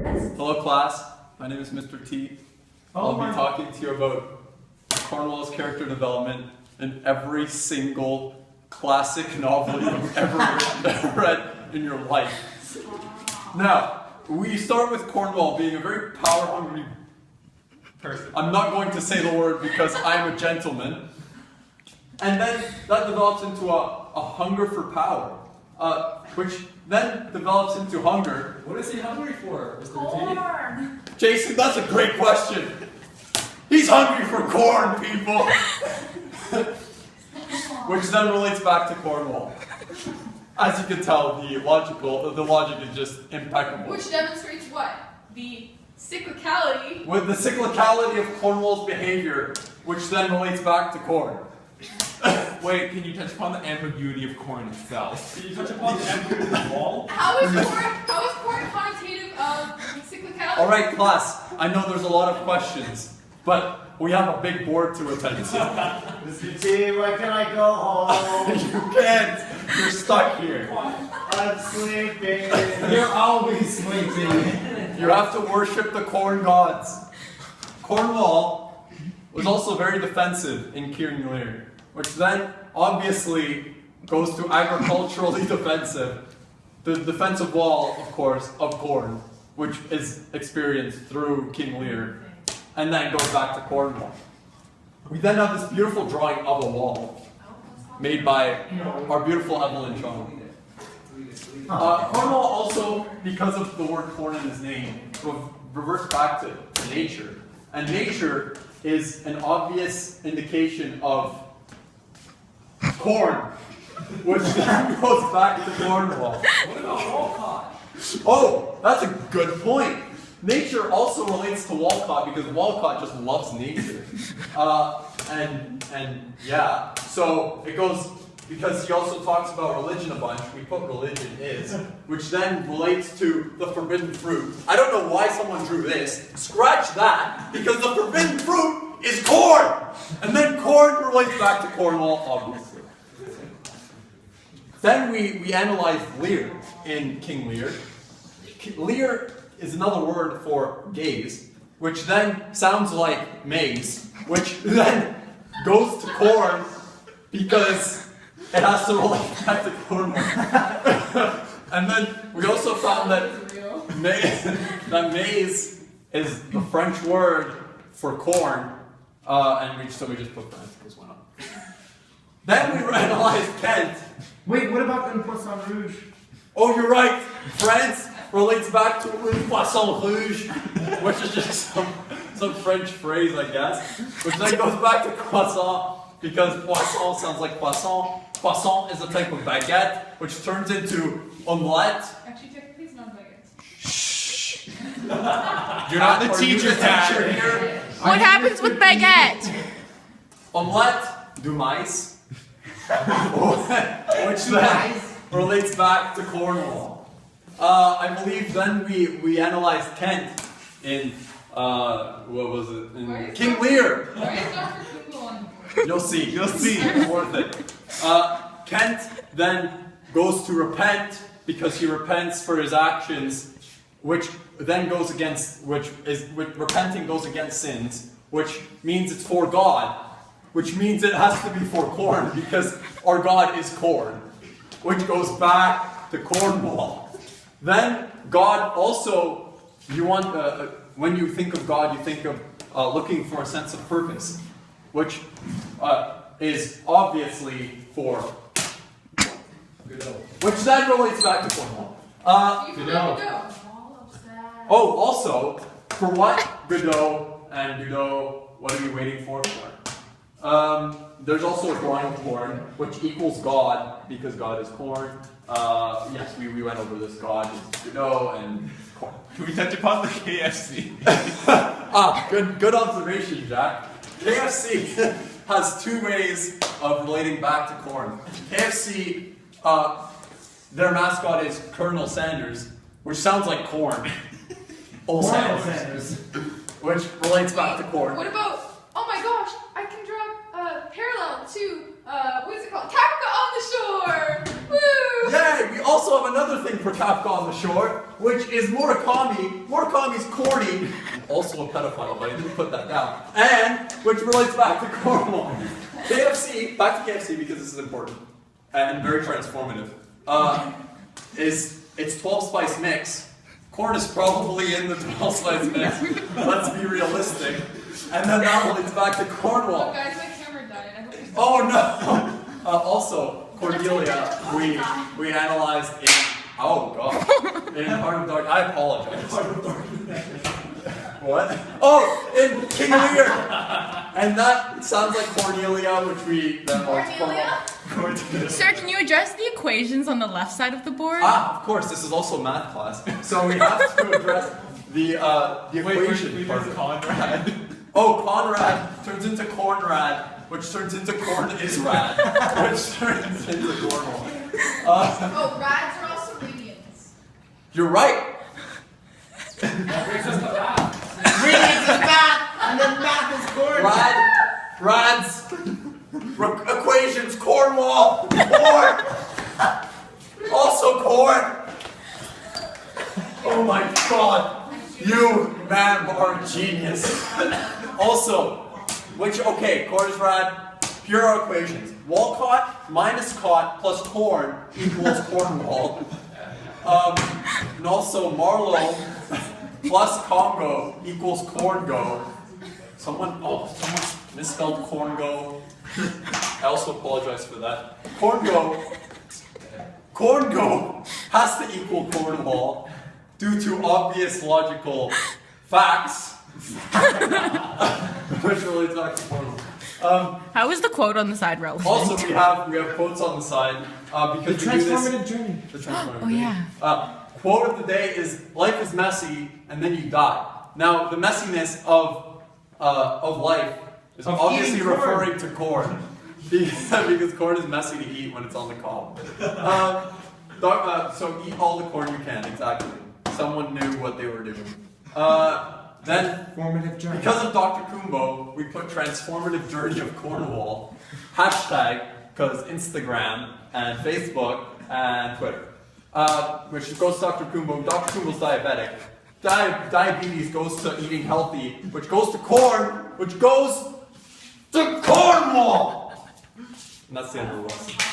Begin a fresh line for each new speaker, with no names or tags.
Hello class, my name is Mr. T. I'll be talking to you about Cornwall's character development in every single classic novel you've ever read in your life. Now, we start with Cornwall being a very power-hungry person. I'm not going to say the word because I'm a gentleman. And then that develops into a hunger for power, which then develops into hunger.
What is he hungry for, Mr.
Corn.
T?
Jason, that's a great question. He's hungry for corn, people. Which then relates back to Cornwall. As you can tell, the logic is just impeccable.
Which demonstrates what? The cyclicality.
With the cyclicality of Cornwall's behavior, which then relates back to corn.
Wait, can you touch upon the ambiguity of corn itself? Can you touch upon the ambiguity of the wall?
How is corn quantitative of cyclicality?
Alright, class, I know there's a lot of questions, but we have a big board to attend to.
Mr. T, when can I go home?
You can't! You're stuck here.
I'm sleeping.
You're always sleeping.
You have to worship the corn gods. Cornwall was also very defensive in King Lear, which then obviously goes to agriculturally defensive. The defensive wall, of course, of corn, which is experienced through King Lear, and then goes back to Cornwall. We then have this beautiful drawing of a wall made by our beautiful Evelyn Chong. Cornwall also, because of the word corn in his name, reverts back to nature. And nature is an obvious indication of corn, which then goes back to Cornwall.
What about Walcott?
Oh, that's a good point. Nature also relates to Walcott because Walcott just loves nature. And yeah, so it goes, because he also talks about religion a bunch, we put religion is, which then relates to the forbidden fruit. I don't know why someone drew this. Scratch that, because the forbidden fruit is corn! And then corn relates back to Cornwall, obviously. Then we analyze Lear in King Lear. Lear is another word for gaze, which then sounds like maize, which then goes to corn because it has to relate back to Cornwall. And then we also found that maize is the French word for corn, and we just put French because why not? Then we analyzed Kent.
Wait, what about the Poisson Rouge?
Oh, you're right. France relates back to Poisson Rouge, which is just some French phrase, I guess, which then goes back to croissant because poisson sounds like poisson. Poisson is a type of baguette, which turns into omelette.
Actually, technically it's not baguette.
Shh.
You're not the teacher, Dad.
Here.
What happens with baguette?
Omelette du mais, which then relates back to Cornwall. I believe then we analyzed Kent in what was it? In King Lear.
Why is Dr. Google on the board?
You'll see. It's worth it. Kent then goes to repent because he repents for his actions, which then goes against, repenting goes against sins, which means it's for God, which means it has to be for corn because our God is corn, which goes back to Cornwall. Then God also, when you think of God, you think of looking for a sense of purpose, which is obviously for Godot, which then relates back to Cornwall.
Godot.
Oh, also, for what Godot and Godot, what are we waiting for? There's also a drawing of corn, which equals God, because God is corn. Yes, we went over this. God is Godot and corn.
Can we touch upon the KFC?
Good observation, Jack. KFC has two ways of relating back to corn. KFC, their mascot is Colonel Sanders, which sounds like corn. Old Sanders. Which relates back to corn.
What about, oh my gosh, I can draw a parallel to, what is it called? Kafka on the Shore! Woo!
Yay! We also also have another thing for Kafka on the shore, which is Murakami. Murakami's corny, also a pedophile, but I didn't put that down. And which relates back to Cornwall. KFC, back to KFC because this is important and very transformative. It's 12 spice mix. Corn is probably in the 12 spice mix. Let's be realistic. And then that relates back to Cornwall.
Oh, guys, my camera died. I hope you
Oh no! Also, Cordelia, we analyzed in, oh god, in Heart of Dark, I apologize. What? Oh, in King Lear! And that sounds like Cornelia, which we then
Cornelia?
Sir, can you address the equations on the left side of the board?
Ah, of course, this is also math class. So we have to address the equation part.
Conrad.
Oh, Conrad turns into Cornrad, which turns into Corn is rad, which turns into Cornwall.
Oh, rads are also radians.
You're right.
Brings us to that.
Radiance is math, and then math is corn.
Rads, equations, Cornwall, corn, also corn. Oh my god, you man are a genius. Also, okay, corn is rad, here are equations. Walcott minus cot plus corn equals Cornwall. And also Marlowe plus Congo equals Corngo. Someone misspelled Corngo. I also apologize for that. Corngo has to equal Cornwall due to obvious logical facts. Which relates back to Cornwall.
How is the quote on the side relevant?
Also, we have quotes on the side because
The
we do this.
transformative journey.
The transformative
Oh,
journey.
yeah.
Quote of the day is: "Life is messy, and then you die." Now, the messiness of life is
Of
obviously
eating corn.
referring to corn, because corn is messy to eat when it's on the cob. So eat all the corn you can. Exactly. Someone knew what they were doing. Then.
Formative journey.
Because of Dr. Kumbo, we put transformative journey of Cornwall, hashtag, because Instagram and Facebook and Twitter. Which goes to Dr. Kumbo. Dr. Kumbo's diabetic. Diabetes goes to eating healthy, which goes to corn, which goes to Cornwall! And that's the end of the list.